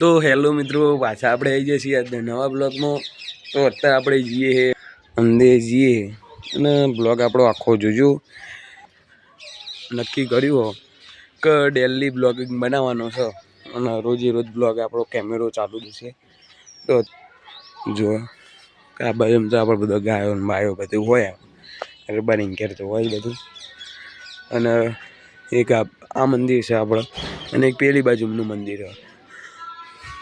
તો હેલો મિત્રો, પાછા આપણે આવી જઈએ છીએ આજના નવા બ્લોગમાં. તો અત્યારે આપણે જઈએ અંદર જઈએ અને બ્લોગ આપણો આખો જોજો. નક્કી કર્યું હો કે ડેલી બ્લોગિંગ બનાવવાનો છે અને રોજે રોજ બ્લોગ આપણો કેમેરો ચાલુ થશે. તો જો કે આ બાજુ તો આપણે બધો ગાયો ને બાયો બધું હોય એટલે બની ઘેર તો હોય બધું. અને એક આ મંદિર છે આપણે અને એક પેલી બાજુનું મંદિર છે.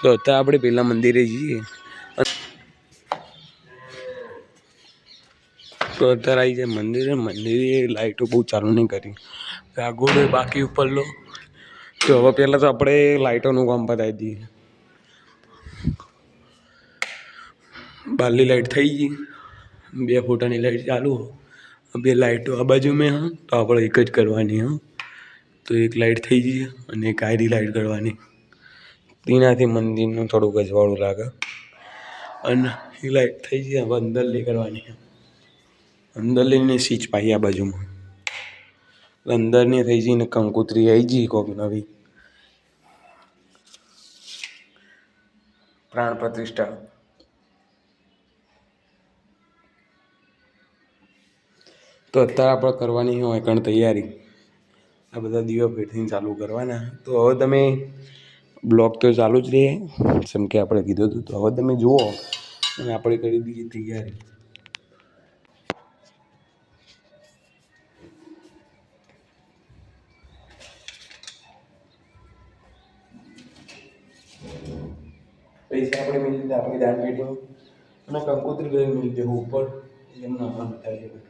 તો અત્યારે આપણે પેલા મંદિરે જઈએ. તો અત્યારે આવી જાય મંદિરે લાઈટો બહુ ચાલુ નહીં કરી આગળ બાકી ઉપર લો. તો હવે પહેલાં તો આપણે લાઇટોનું કામ પતાવી દઈએ. બારની લાઈટ થઈ ગઈ, 2 ફોટાની લાઈટ ચાલુ. 2 લાઈટો આ બાજુ મેં હા તો આપણે એક જ કરવાની હા. તો એક લાઈટ થઈ ગઈ અને એક આયરી લાઈટ કરવાની. તેનાથી મંદિરનું થોડુંક અજવાળું લાગે અને એ લાઈટ થઈ ગઈ. હવે અંદર લઈ કરવાની અંદર લઈને સ્વિચ પાઈ આ બાજુમાં અંદરની થઈ જઈને કંકોત્રી આવી ગઈ કોક નવી પ્રાણ પ્રતિષ્ઠા. તો અત્યારે આપણે કરવાની હોય કણ તૈયારી. આ બધા દીવા ફેરથી ચાલુ કરવાના. તો હવે તમે બ્લોગ તો ચાલુ જ રહે જેમ કે આપણે કીધું હતું. તો હવે તમે જુઓ અને આપણે કરી દઈએ તૈયારી. પૈસા આપણે મિલી લીધા આપણી દાન પેટીમાં અને કંકોત્રી લઈને મિલી દેવું ઉપર એમને આપણે બતાવીએ.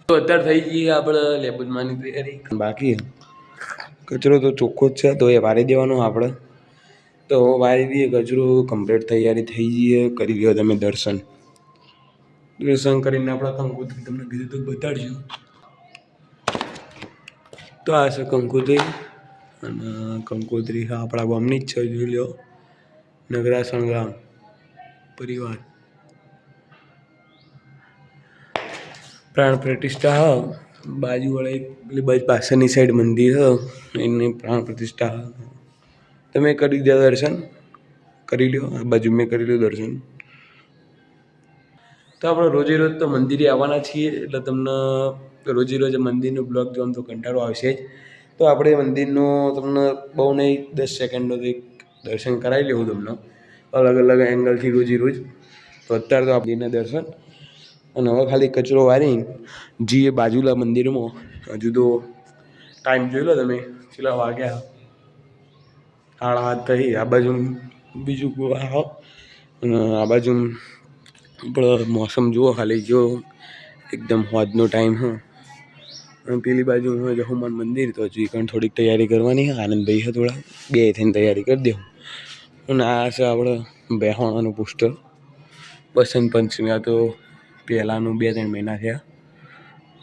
તો અત્યારે થઈ ગઈ આપણે લેબનમાંની તૈયારી. બાકી કચરો તો ચોખ્ખો જ છે તો એ વારી દેવાનો આપણે. તો વારી દઈએ કચરો. કમ્પ્લીટ તૈયારી થઈ જઈએ. કરી લ્યો તમે દર્શન કરીને આપણે કંકોત્રી તમને કીધું તો બતાડજો. તો આ છે કંકોત્રી અને કંકોત્રી આપણા ગામની જ છે. જોઈ લો નગરાસણ ગામ પરિવાર પ્રાણ પ્રતિષ્ઠા હ બાજુવાળા એક પેલી બાજુ પાછળની સાઈડ મંદિર હ એની પ્રાણ પ્રતિષ્ઠા. તમે કરી દો દર્શન કરી લ્યો. આ બાજુ મેં કરી લ્યો દર્શન. તો આપણે રોજે રોજ તો મંદિરે આવવાના છીએ એટલે તમને રોજે રોજ મંદિરનો બ્લોગ જોવાનો તો કંટાળો આવશે જ. તો આપણે મંદિરનો તમને બહુ નહીં 10 સેકન્ડોથી દર્શન કરાવી લેવું તમને અલગ અલગ એંગલથી રોજે રોજ. તો અત્યારે તો આપણીને દર્શન અને હવે ખાલી કચરો વારી જઈએ બાજુલા મંદિરમાં. હજુ તો ટાઈમ જોઈ લો તમે કેટલા વાગ્યા 7:30 થઈ. આ બાજુ બીજું અને આ બાજુ આપણે મોસમ જુઓ ખાલી જો એકદમ હોજનો ટાઈમ હ. અને પેલી બાજુ હનુમાન મંદિર તો હજુ પણ થોડીક તૈયારી કરવાની. આનંદભાઈ છે થોડા બે થઈને તૈયારી કરી દેવું. અને આ છે આપણે બેહવાણાનું પોસ્ટર. બસંત પંચમી આ તો પહેલાંનું 2-3 મહિના થયા.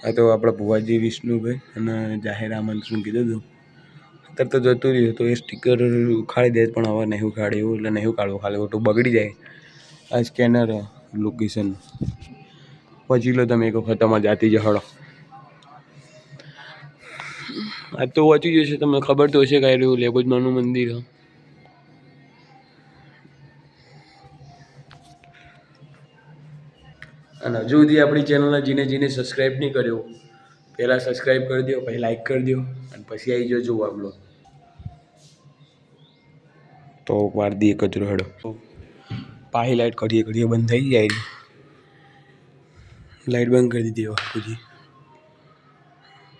આ તો આપણા ભુવાજી વિષ્ણુભાઈ અને જાહેર આમંત્રણ કીધું હતું. અત્યારે તો જતું રહ્યું તો એ સ્ટીકર ઉખાડી દે પણ હવે નહીં ઉખાડે એવું એટલે નહીં ઉખાડવું. ખાલી ખોટું બગડી જાય. આ સ્કેનર લોકેશન પછી લો તમે એક વખત તમારે જાતી જ હળો. આ તો વાંચી જશે તમને ખબર તો હશે કાંઈ રહ્યું લેબોજમાનું મંદિર. અને હજુ સુધી આપણી ચેનલને જીને સબસ્ક્રાઈબ નહીં કર્યો પહેલાં સબસ્ક્રાઈબ કરી દો, પછી લાઈક કરી દો અને પછી આવી જાઓ જોવા બ્લોગ. તો વાર દી કચરો હેડો પાહી લાઈટ ઘડીએ બંધ થઈ જાય. લાઈટ બંધ કરી દીધી બાપુજી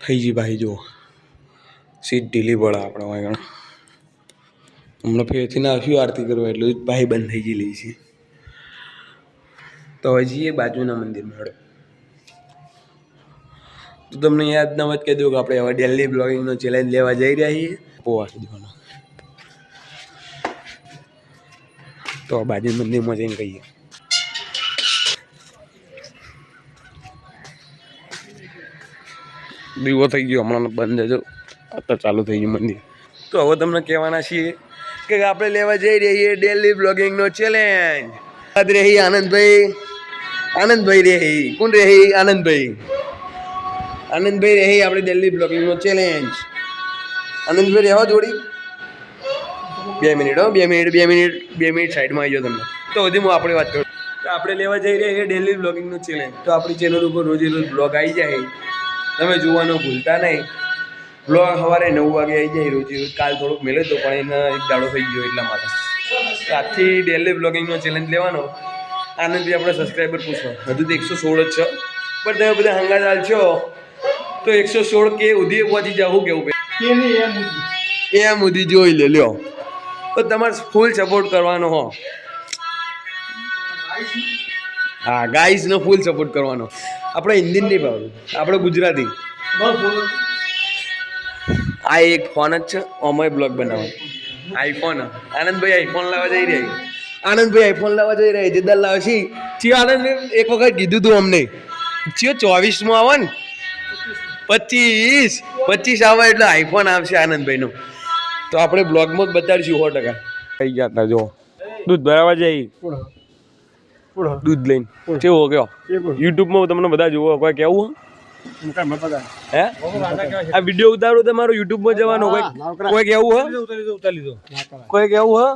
થઈ ગઈ ભાઈ. જુઓ સીટ ઢીલી પડે આપણે વાગણ હમણાં ફેરથી ના આવ્યું આરતી કરવા એટલે ભાઈ બંધ થઈ ગયેલી છે. તો હજી એ બાજુના મંદિરમાં હેડો. તો તમને યાદ ના વાત કહી દઉં કે આપણે હવે ડેલી બ્લોગિંગનો ચેલેન્જ લેવા જઈ રહ્યા છીએ. પોવા દેવાનો તો બાજુ મંદિરમાં જઈને કહીએ. દીવો થઈ ગયો હમણાં બંધ હજો અત્યારે ચાલુ થઈ ગયું મંદિર. તો હવે તમને કહેવાના છીએ કે આપણે લેવા જઈ રહ્યા છીએ ડેલી બ્લોગિંગનો ચેલેન્જ. રહી આનંદભાઈ રહી કોણ રહી આનંદભાઈ રહી આપણે ડેલી બ્લોગિંગનો ચેલેન્જ. આનંદભાઈ રહેવા જોડી 2 મિનિટ હો 2 મિનિટ સાઈડમાં આવી જાઓ તમને. તો હજી હું આપણે વાત કરું તો આપણે લેવા જઈ રહ્યા છીએ ડેલી બ્લોગિંગનો ચેલેન્જ. તો આપણી ચેનલ ઉપર રોજ બ્લોગ આવી જાય તમે જોવાનું ભૂલતા નહીં. બ્લોગ સવારે 9 વાગે આવી જાય રોજ. કાલ થોડુંક મેળે તો પણ એને એક દાડો થઈ ગયો એટલા માટે આજથી ડેલી બ્લોગિંગનો ચેલેન્જ લેવાનો. આનંદથી આપણે સબસ્ક્રાઈબર પૂછો હજુ તો 116 જ છે પણ તમે બધા હંગાત હાલશો તો 116 કે સુધી પહોંચી જાવ. શું કેવું ભાઈ એમ સુધી જોઈ લે લ્યો. તો તમારે ફૂલ સપોર્ટ કરવાનો હો. હા ગાઈસનો ફૂલ સપોર્ટ કરવાનો. આપણે હિન્દી નહીં ભાવતું આપણે ગુજરાતી. આ એક ફોન જ છે ઓમય બ્લોગ બનાવવાનો આઈફોન. આનંદભાઈ આઈફોન લાવવા જઈ રહ્યા જિદ્દાર લાવે છે. ચિયો આનંદભાઈ એક વખત કીધું તું અમને ચિયો 24માં આવે ને 25 આવે એટલે આઈફોન આવશે આનંદભાઈનો. તો આપણે બ્લોગમાં જ બતાડીશું 100%. થઈ ગયા હતા જો દૂધ ભરાવા જઈ દૂધ લઈને કેવો કયો યુટ્યુબમાં તમને બધા જોવો કોઈ કેવું હે આ વિડીયો ઉતારો તમારો યુટ્યુબમાં જવાનો કોઈ કેવું હે કોઈ કેવું હે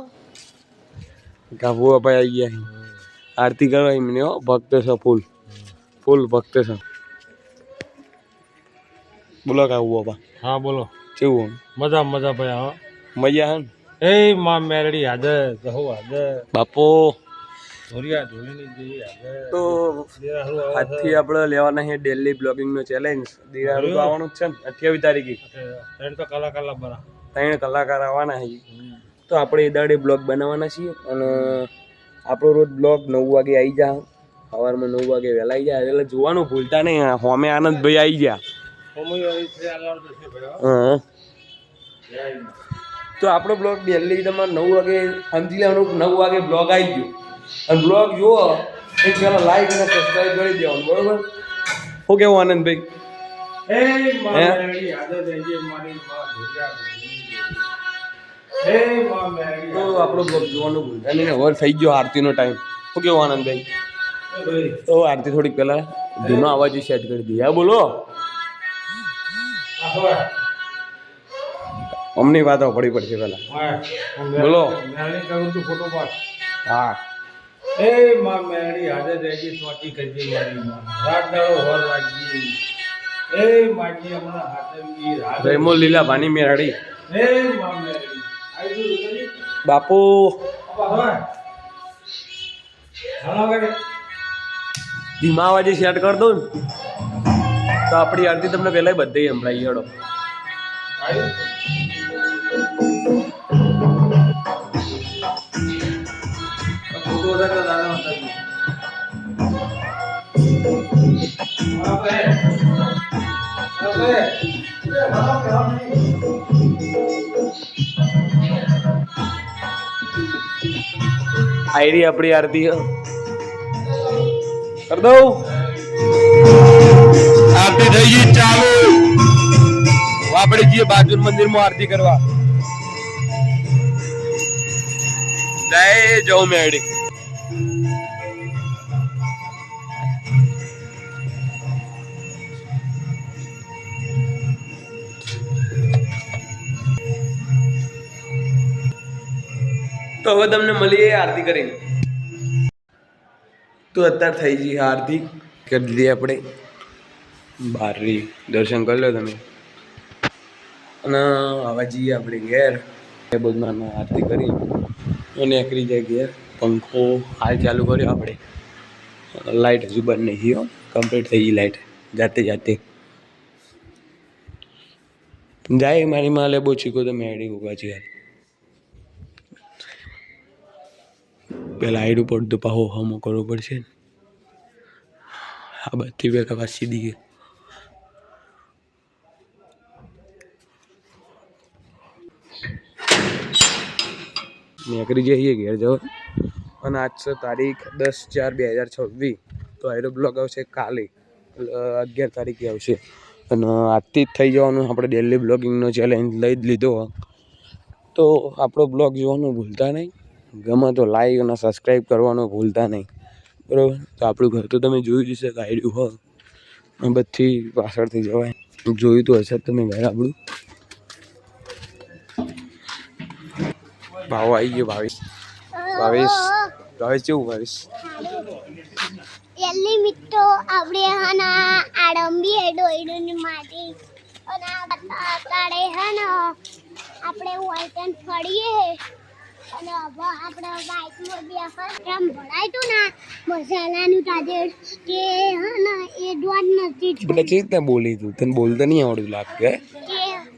કાબુ અપાઈ આવી ગયા આરતી કરવા એમને હો ભક્ત છે ફૂલ ભક્ત છે. બોલો કાબુ બાપા. હા બોલો કેવું મજા ભાઈ. હા મજા હે એ માં મેરડી હાજર કહો હાજર બાપો. તો આજથી આપણે લેવાના છે ડેલી બ્લોગિંગનો ચેલેન્જ. દિરારું તો આવવાનું જ છે ને 28 તારીખે 3 કલાકાર આવવાના છે. તો આપણે એ દાડે બ્લોગ બનાવવાના છીએ અને આપણો રોજ બ્લોગ 9 વાગે આવી જા. સવારમાં 9 વાગે વહેલા આવી જાય એટલે જોવાનું ભૂલતા નહીં. હોમે આનંદભાઈ આવી ગયા. હા તો આપણો બ્લોગ ડેલી તમારે 9 વાગે સમજી લેવાનું. 9 વાગે બ્લોગ આવી ગયો અને બ્લોગ જુઓ એ પહેલાં લાઈક અને સબસ્ક્રાઈબ કરી દેવાનું બરોબર. શું કેવું આનંદભાઈ? તો આપણો બ્લોગ જોવાનું ભૂલતા નહીં. હવે થઈ ગયો આરતીનો ટાઈમ. શું કેવું આનંદભાઈ? તો આરતી થોડીક પહેલાં ધીમા અવાજ સેટ કરી દઈએ. હા બોલો અમની વાતો પડી પડશે પહેલાં બોલો. હા એ માં મેરડી હાજર રહેજી સ્વાતી કરજી મારી માં રાત દાડો હોર રાખજી. એ માજી હમણાં હાથવી રાત રેમો લીલા ભાની મેરડી. એ માં મેરડી આઈ દુ બાપુ ધીમા અવાજે સેટ કરી દો ને તો આપણી આરતી તમને પહેલાં બધે સંભળાઈ હેડો. આઈડી આપણી આરતી કર દઉં. આરતી થઈ ગઈ ચાલુ. આપણે જઈએ બાજુ મંદિરમાં આરતી કરવા. જય જવ મેળી. તો હવે તમને મળીએ આરતી કરીને. તો અત્યારે થઈ ગઈ આરતી કરી દીધી આપણે. બારી દર્શન કરી લો તમે. અને હવે જઈએ આપણે ઘેર. એ બધું આરતી કરી અને નીકળી જાય ઘેર. પંખો હાલ ચાલુ કર્યો આપણે. લાઇટ હજુ બંધ નહીં થયો. કમ્પ્લીટ થઈ ગઈ લાઇટ જાતે જાતે. જાય મારી માલે બહુ ચીકો તો મેળી ઉભા છે યાર. પેલા આઈડું પડતું પાહો હમો કરવો પડશે ને. આ બધી પેલા પાછી સીધી ગઈ. નીકળી જઈએ ઘેર જવા. અને આજ છે તારીખ 10/4/2026. તો આઈડો બ્લોગ આવશે કાલે 11 તારીખે આવશે. અને આજથી જ થઈ જવાનું આપણે ડેલી બ્લોગિંગનો ચેલેન્જ લઈ જ લીધો. તો આપણો બ્લોગ જોવાનું ભૂલતા નહીં. ગમે તો લાઈક અને સબસ્ક્રાઈબ કરવાનું ભૂલતા નહીં. બરાબર. તો આપણું ઘર તો તમે જોયું જ હશે. આઈડ્યું હોય બધી પાછળથી જવાય. જોયું તો હશે તમે ઘર આપણું. ભાવ આવી ગયો. ભાવેશ કેવું? ભાવેશ એલી મિત્રો આપણે હના આડંબી ડોઈડોની માટી અને તાળે હને આપણે વાઈટન ફળીએ અને હવે આપણે બાઈકમાં બેસમ ભરાયું ને મસાલાનું તાજે કે હને એ દોડ નથી. એટલે કેવી રીતે બોલી તું? તને બોલતા નહીં આવડતું લાગે?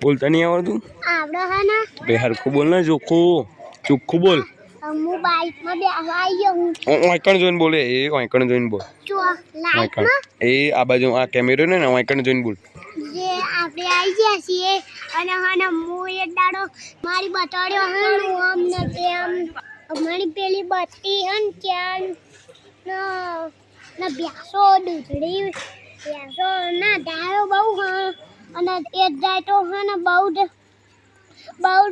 બોલતા નહીં આવડતું? આવડે હને બે હરખું બોલ ને. ચોખ્ખું બોલ. હું બાઈકમાં બેસવા આવ્યો હું. વાંકણ જોઈને બોલે. એ વાંકણ જોઈને બોલ. જો લાઈકમાં એ આ બાજુ આ કેમેરો ને વાંકણ જોઈને બોલ. જે આપણે આવી ગયા છીએ અને હને હું એક દાડો મારી બતાડ્યો હન આમ ને તેમ અમારી પેલી બત્તી હન ત્યાં ને ભેંસો દૂધડી ભેંસો ના ગાયો બહુ હ અને એક જાય તો હન બહુ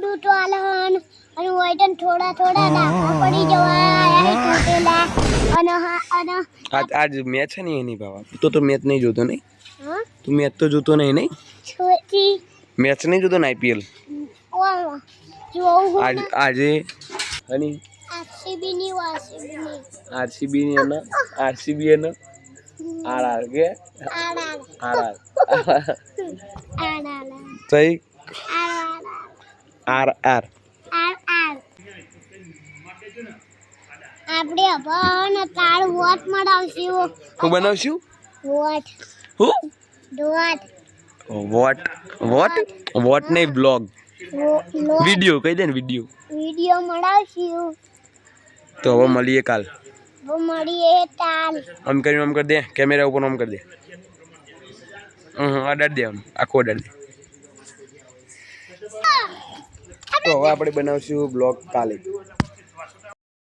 દૂધ વાલે હન અને વાઈટન થોડા ડાખા પડી જવા તૂટેલા અને આજ મેચ છે ને એની બાબા. તો મેચ નહીં જોતો નહીં? હા તું મેચ તો જોતો નહીં? છોટી મેચ નહીં જોતો ને IPL? જોઉં આજે હની RCB ની અને RCB અને RR કે RR સહી RR આપણે હવે તાર વોટ મરાવશું. હું બનાવશું? વોટ હું વોટ નહીં બ્લોગ વિડિયો કહી દે ને. વિડિયો મરાવશું. તો હવે મળીએ કાલ. આમ કરીને આમ કરી દે. કેમેરા ઉપર આમ કરી દે. અડાડ દે. આખો અડાડ દે. તો હવે આપણે બનાવશું બ્લોગ કાલે.